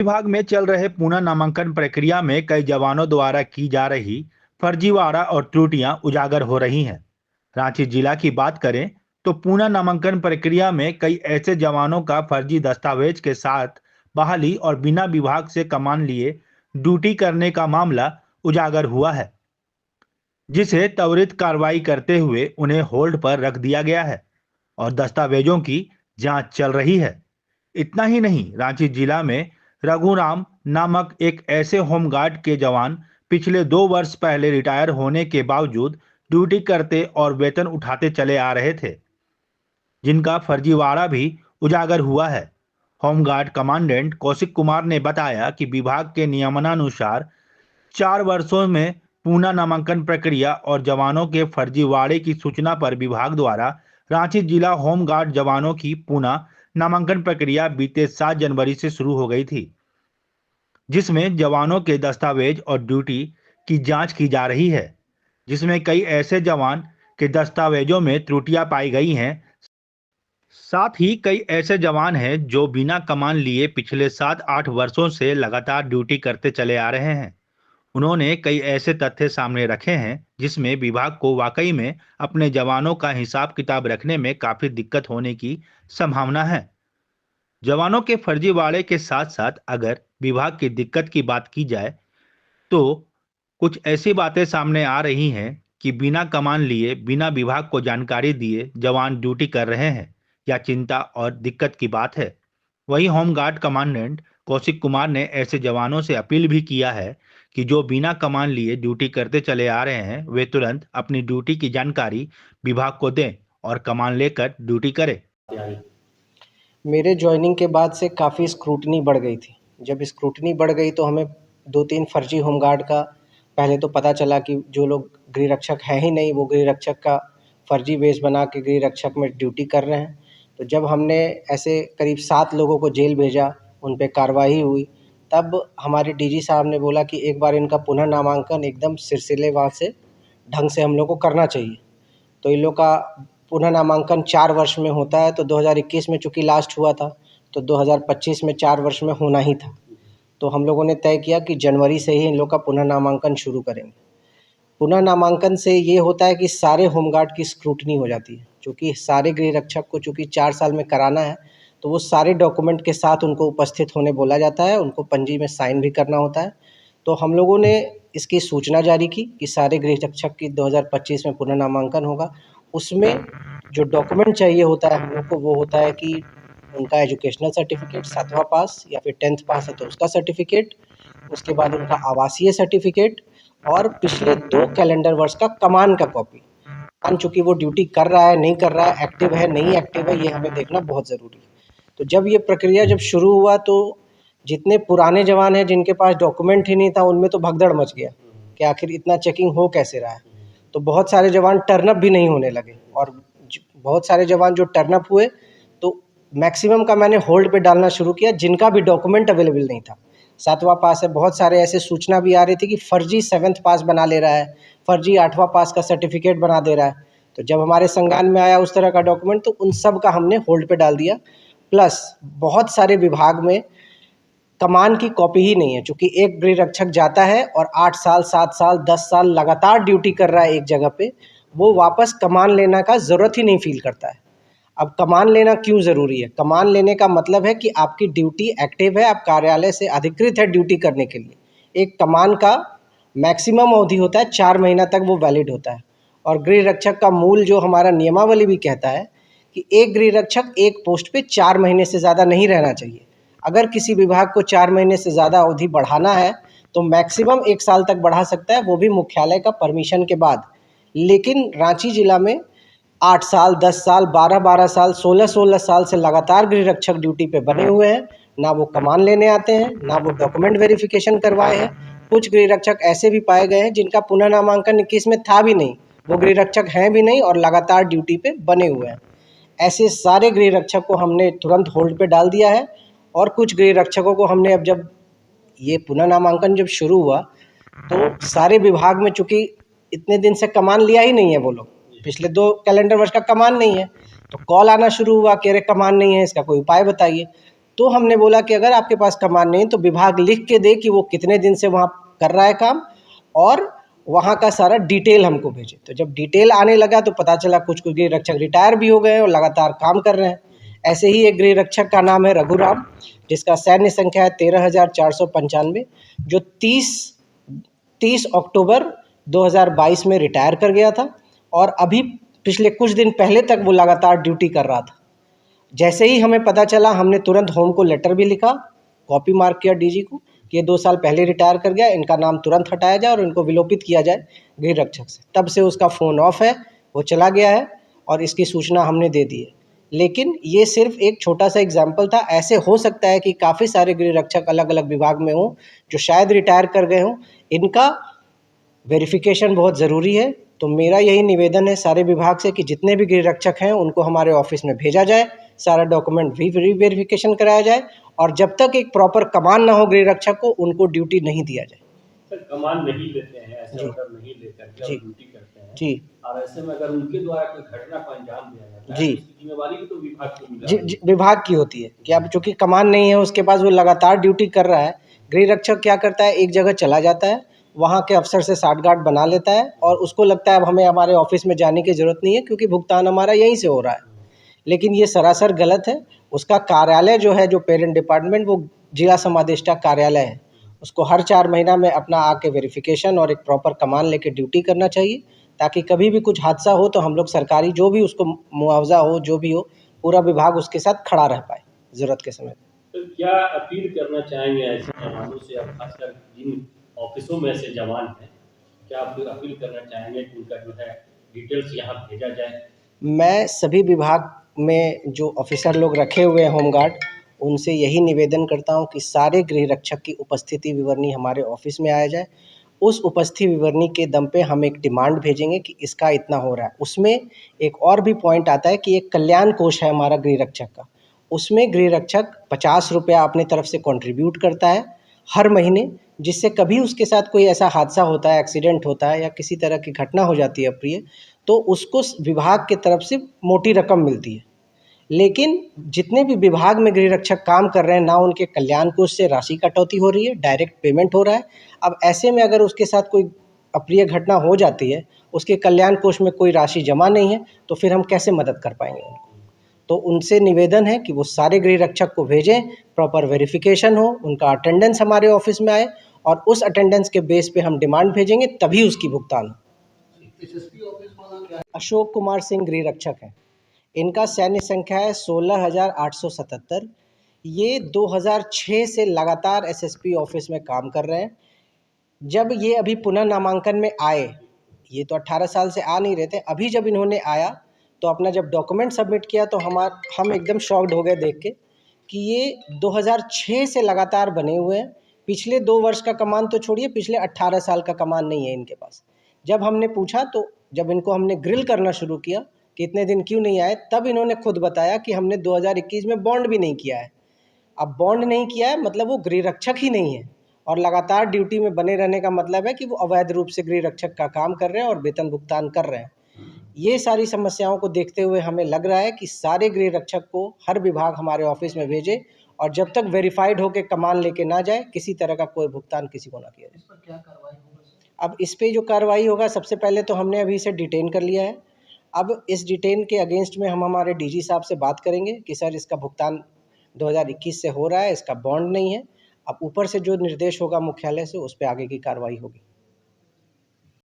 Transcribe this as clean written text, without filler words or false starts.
विभाग में चल रहे पुनः नामांकन प्रक्रिया में कई जवानों द्वारा की जा रही फर्जीवाड़ा और त्रुटियां उजागर हो रही हैं। रांची जिला की बात करें तो पुनः नामांकन प्रक्रिया में कई ऐसे जवानों का फर्जी दस्तावेज के साथ बहाली और बिना विभाग से कमान लिए ड्यूटी करने का मामला उजागर हुआ है, जिसे त्वरित कार्रवाई करते हुए उन्हें होल्ड पर रख दिया गया है और दस्तावेजों की जांच चल रही है। इतना ही नहीं, रांची जिला में रघुराम नामक एक ऐसे होमगार्ड के जवान पिछले 2 वर्ष पहले रिटायर होने के बावजूद ड्यूटी करते और वेतन उठाते चले आ रहे थे, जिनका फर्जीवाड़ा भी उजागर हुआ है। होमगार्ड कमांडेंट कौशिक कुमार ने बताया कि विभाग के नियमानुसार 4 वर्षों में पुनः नामांकन प्रक्रिया और जवानों के फर्जीवाड़े की सूचना पर विभाग द्वारा रांची जिला होमगार्ड जवानों की पुनः नामांकन प्रक्रिया बीते 7 जनवरी से शुरू हो गई थी, जिसमें जवानों के दस्तावेज और ड्यूटी की जांच की जा रही है, जिसमें कई ऐसे जवान के दस्तावेजों में त्रुटियां पाई गई हैं। साथ ही कई ऐसे जवान हैं जो बिना कमान लिए पिछले 7-8 वर्षों से लगातार ड्यूटी करते चले आ रहे हैं। उन्होंने कई ऐसे तथ्य सामने रखे हैं जिसमें विभाग को वाकई में अपने जवानों का हिसाब किताब रखने में काफी दिक्कत होने की संभावना है। जवानों के फर्जीवाड़े के साथ साथ अगर विभाग की दिक्कत की बात की जाए तो कुछ ऐसी बातें सामने आ रही हैं कि बिना कमान लिए, बिना विभाग को जानकारी दिए जवान ड्यूटी कर रहे हैं, या चिंता और दिक्कत की बात है। वहीं होमगार्ड कमांडेंट कौशिक कुमार ने ऐसे जवानों से अपील भी किया है कि जो बिना कमान लिए ड्यूटी करते चले आ रहे हैं, वे तुरंत अपनी ड्यूटी की जानकारी विभाग को दें और कमान लेकर ड्यूटी करें। मेरे जॉइनिंग के बाद से काफ़ी स्क्रूटनी बढ़ गई थी। जब स्क्रूटनी बढ़ गई तो हमें 2-3 फर्जी होमगार्ड का पहले तो पता चला कि जो लोग गृह रक्षक हैं ही नहीं, वो गृह रक्षक का फर्जी वेश बना के गृह रक्षक में ड्यूटी कर रहे हैं। तो जब हमने ऐसे करीब 7 लोगों को जेल भेजा, उन पे कार्रवाई हुई, तब हमारे डीजी साहब ने बोला कि एक बार इनका पुनः नामांकन एकदम सिलसिलेवार से ढंग से हम लोग को करना चाहिए। तो इन लोग का पुनः नामांकन 4 वर्ष में होता है, तो 2021 में चूँकि लास्ट हुआ था, तो 2025 में 4 वर्ष में होना ही था। तो हम लोगों ने तय किया कि जनवरी से ही इन लोग का पुनः नामांकन शुरू करेंगे। पुनः नामांकन से ये होता है कि सारे होमगार्ड की स्क्रूटनी हो जाती है। चूँकि सारे गृह रक्षक को चूँकि 4 साल में कराना है, तो वो सारे डॉक्यूमेंट के साथ उनको उपस्थित होने बोला जाता है, उनको पंजी में साइन भी करना होता है। तो हम लोगों ने इसकी सूचना जारी की कि सारे गृह रक्षक की 2025 में पुनः नामांकन होगा। उसमें जो डॉक्यूमेंट चाहिए होता है हम लोग को, वो होता है कि उनका एजुकेशनल सर्टिफिकेट 7वां पास या फिर 10th पास है तो उसका सर्टिफिकेट, उसके बाद उनका आवासीय सर्टिफिकेट और पिछले 2 कैलेंडर वर्ष का कमान का कॉपी। चूँकि वो ड्यूटी कर रहा है, नहीं कर रहा है, एक्टिव है, नहीं एक्टिव है, ये हमें देखना बहुत ज़रूरी है। तो जब ये प्रक्रिया जब शुरू हुआ तो जितने पुराने जवान हैं जिनके पास डॉक्यूमेंट ही नहीं था, उनमें तो भगदड़ मच गया कि आखिर इतना चेकिंग हो कैसे रहा है। तो बहुत सारे जवान टर्न अप भी नहीं होने लगे और बहुत सारे जवान जो टर्न अप हुए तो मैक्सिमम का मैंने होल्ड पे डालना शुरू किया, जिनका भी डॉक्यूमेंट अवेलेबल नहीं था। 7वां पास है, बहुत सारे ऐसे सूचना भी आ रही थी कि फर्जी 7th पास बना ले रहा है, फर्जी 8वां पास का सर्टिफिकेट बना दे रहा है। तो जब हमारे संज्ञान में आया उस तरह का डॉक्यूमेंट, तो उन सब का हमने होल्ड पे डाल दिया। प्लस बहुत सारे विभाग में कमान की कॉपी ही नहीं है। चूँकि एक गृह रक्षक जाता है और 8 साल, 7 साल, 10 साल लगातार ड्यूटी कर रहा है एक जगह पे, वो वापस कमान लेने का ज़रूरत ही नहीं फ़ील करता है। अब कमान लेना क्यों ज़रूरी है? कमान लेने का मतलब है कि आपकी ड्यूटी एक्टिव है, आप कार्यालय से अधिकृत है ड्यूटी करने के लिए। एक कमान का मैक्सिमम अवधि होता है 4 महीना तक वो वैलिड होता है। और गृह रक्षक का मूल जो हमारा नियमावली भी कहता है कि एक गृह रक्षक एक पोस्ट पे 4 महीने से ज़्यादा नहीं रहना चाहिए। अगर किसी विभाग को 4 महीने से ज़्यादा अवधि बढ़ाना है तो मैक्सिमम 1 साल तक बढ़ा सकता है, वो भी मुख्यालय का परमिशन के बाद। लेकिन रांची जिला में 8 साल, 10 साल, 12-12 साल, 16-16 साल से लगातार गृह रक्षक ड्यूटी पे बने हुए हैं। ना वो कमान लेने आते हैं, ना वो डॉक्यूमेंट वेरिफिकेशन करवाए हैं। कुछ गृह रक्षक ऐसे भी पाए गए हैं जिनका पुनः नामांकन 21 में था भी नहीं, वो गृह रक्षक हैं भी नहीं और लगातार ड्यूटी पे बने हुए हैं। ऐसे सारे गृह रक्षक को हमने तुरंत होल्ड पे डाल दिया है। और कुछ गृह रक्षकों को हमने अब जब ये पुनः नामांकन जब शुरू हुआ तो सारे विभाग में चूँकि इतने दिन से कमान लिया ही नहीं है वो लोग, पिछले 2 कैलेंडर वर्ष का कमान नहीं है, तो कॉल आना शुरू हुआ कि अरे कमान नहीं है, इसका कोई उपाय बताइए। तो हमने बोला कि अगर आपके पास कमान नहीं तो विभाग लिख के दे कि वो कितने दिन से वहाँ कर रहा है काम, और वहाँ का सारा डिटेल हमको भेजे। तो जब डिटेल आने लगा तो पता चला कुछ कुछ गृह रक्षक रिटायर भी हो गए और लगातार काम कर रहे हैं। ऐसे ही एक गृह रक्षक का नाम है रघुराम, जिसका सैन्य संख्या है 13,495, जो 30 अक्टूबर 2022 में रिटायर कर गया था, और अभी पिछले कुछ दिन पहले तक वो लगातार ड्यूटी कर रहा था। जैसे ही हमें पता चला हमने तुरंत होम को लेटर भी लिखा, कॉपी मार्क किया डीजी को कि ये 2 साल पहले रिटायर कर गया, इनका नाम तुरंत हटाया जाए और इनको विलोपित किया जाए गृह रक्षक से। तब से उसका फ़ोन ऑफ है, वो चला गया है और इसकी सूचना हमने दे दी है। लेकिन ये सिर्फ एक छोटा सा एग्जाम्पल था। ऐसे हो सकता है कि काफ़ी सारे गृह रक्षक अलग अलग विभाग में हों जो शायद रिटायर कर गए हों। इनका वेरिफिकेशन बहुत ज़रूरी है। तो मेरा यही निवेदन है सारे विभाग से कि जितने भी गृह रक्षक हैं उनको हमारे ऑफिस में भेजा जाए, सारा डॉक्यूमेंट भी वेरिफिकेशन कराया जाए, और जब तक एक प्रॉपर कमान ना हो गृह रक्षक को, उनको ड्यूटी नहीं दिया जाए। सर कमान नहीं लेते हैं, ऐसे जी ऑर्डर नहीं लेकर के जी ड्यूटी करते हैं जी और ऐसे में अगर उनके द्वारा कोई घटना को अंजाम दिया जाता है जी तो उसकी जिम्मेवारी भी तो विभाग को मिला जी जी विभाग की होती है कि अब चूंकि कमान नहीं है उसके पास, वो लगातार ड्यूटी कर रहा है। गृह रक्षक क्या करता है, एक जगह चला जाता है, वहाँ के अफसर से साठगांठ बना लेता है और उसको लगता है अब हमें हमारे ऑफिस में जाने की ज़रूरत नहीं है क्योंकि भुगतान हमारा यहीं से हो रहा है। लेकिन ये सरासर गलत है। उसका कार्यालय जो है, जो पेरेंट डिपार्टमेंट, वो जिला समादेष्टा कार्यालय है। उसको हर 4 महीना में अपना आके वेरिफिकेशन और एक प्रॉपर कमान लेके ड्यूटी करना चाहिए, ताकि कभी भी कुछ हादसा हो तो हम लोग सरकारी जो भी उसको मुआवजा हो, जो भी हो, पूरा विभाग उसके साथ खड़ा रह पाए ज़रूरत के समय। तो क्या अपील करना चाहेंगे ऐसे जवानों से, अब खासकर जिन ऑफिसों में से जवान हैं, क्या आप अपील करना चाहेंगे कि उनका जो है डिटेल्स यहाँ भेजा जाए? मैं सभी विभाग में जो ऑफिसर लोग रखे हुए हैं होमगार्ड, उनसे यही निवेदन करता हूं कि सारे गृह रक्षक की उपस्थिति विवरणी हमारे ऑफिस में आया जाए। उस उपस्थिति विवरणी के दम पे हम एक डिमांड भेजेंगे कि इसका इतना हो रहा है। उसमें एक और भी पॉइंट आता है कि एक कल्याण कोष है हमारा गृह रक्षक का, उसमें गृह रक्षक 50 रुपया अपनी तरफ से कंट्रीब्यूट करता है हर महीने, जिससे कभी उसके साथ कोई ऐसा हादसा होता है, एक्सीडेंट होता है या किसी तरह की घटना हो जाती है अप्रिय, तो उसको विभाग की तरफ से मोटी रकम मिलती है। लेकिन जितने भी विभाग में गृह रक्षक काम कर रहे हैं, ना उनके कल्याण कोष से राशि कटौती हो रही है, डायरेक्ट पेमेंट हो रहा है। अब ऐसे में अगर उसके साथ कोई अप्रिय घटना हो जाती है, उसके कल्याण कोष में कोई राशि जमा नहीं है, तो फिर हम कैसे मदद कर पाएंगे उनको। तो उनसे निवेदन है कि वो सारे गृह रक्षक को भेजें, प्रॉपर वेरिफिकेशन हो, उनका अटेंडेंस हमारे ऑफिस में आए, और उस अटेंडेंस के बेस पे हम डिमांड भेजेंगे, तभी उसकी भुगतान हो। अशोक कुमार सिंह गृह रक्षक हैं। इनका सैन्य संख्या है 16,877। ये 2006 से लगातार एसएसपी ऑफिस में काम कर रहे हैं। जब ये अभी पुनः नामांकन में आए, ये तो 18 साल से आ नहीं रहे थे, अभी जब इन्होंने आया तो अपना जब डॉक्यूमेंट सबमिट किया तो हम एकदम शॉक्ड हो गए देख के कि ये 2006 से लगातार बने हुए हैं। पिछले 2 वर्ष का कमान तो छोड़िए, पिछले 18 साल का कमान नहीं है इनके पास। जब हमने पूछा, तो जब इनको हमने ग्रिल करना शुरू किया कि इतने दिन क्यों नहीं आए, तब इन्होंने खुद बताया कि हमने 2021 में बॉन्ड भी नहीं किया है। अब बॉन्ड नहीं किया है मतलब वो गृह रक्षक ही नहीं है, और लगातार ड्यूटी में बने रहने का मतलब है कि वो अवैध रूप से गृह रक्षक का काम कर रहे हैं और वेतन भुगतान कर रहे हैं। ये सारी समस्याओं को देखते हुए हमें लग रहा है कि सारे गृह रक्षक को हर विभाग हमारे ऑफिस में भेजे, और जब तक वेरीफाइड होकर कमान लेके ना जाए, किसी तरह का कोई भुगतान किसी को ना किया जाए। इस पर क्या कार्रवाई होगा? अब इस पे जो कार्रवाई होगा, सबसे पहले तो हमने अभी इसे डिटेन कर लिया है। अब इस डिटेन के अगेंस्ट में हम हमारे डीजी साहब से बात करेंगे कि सर इसका भुगतान 2021 से हो रहा है, इसका बॉन्ड नहीं है। अब ऊपर से जो निर्देश होगा मुख्यालय से, उस पर आगे की कार्रवाई होगी।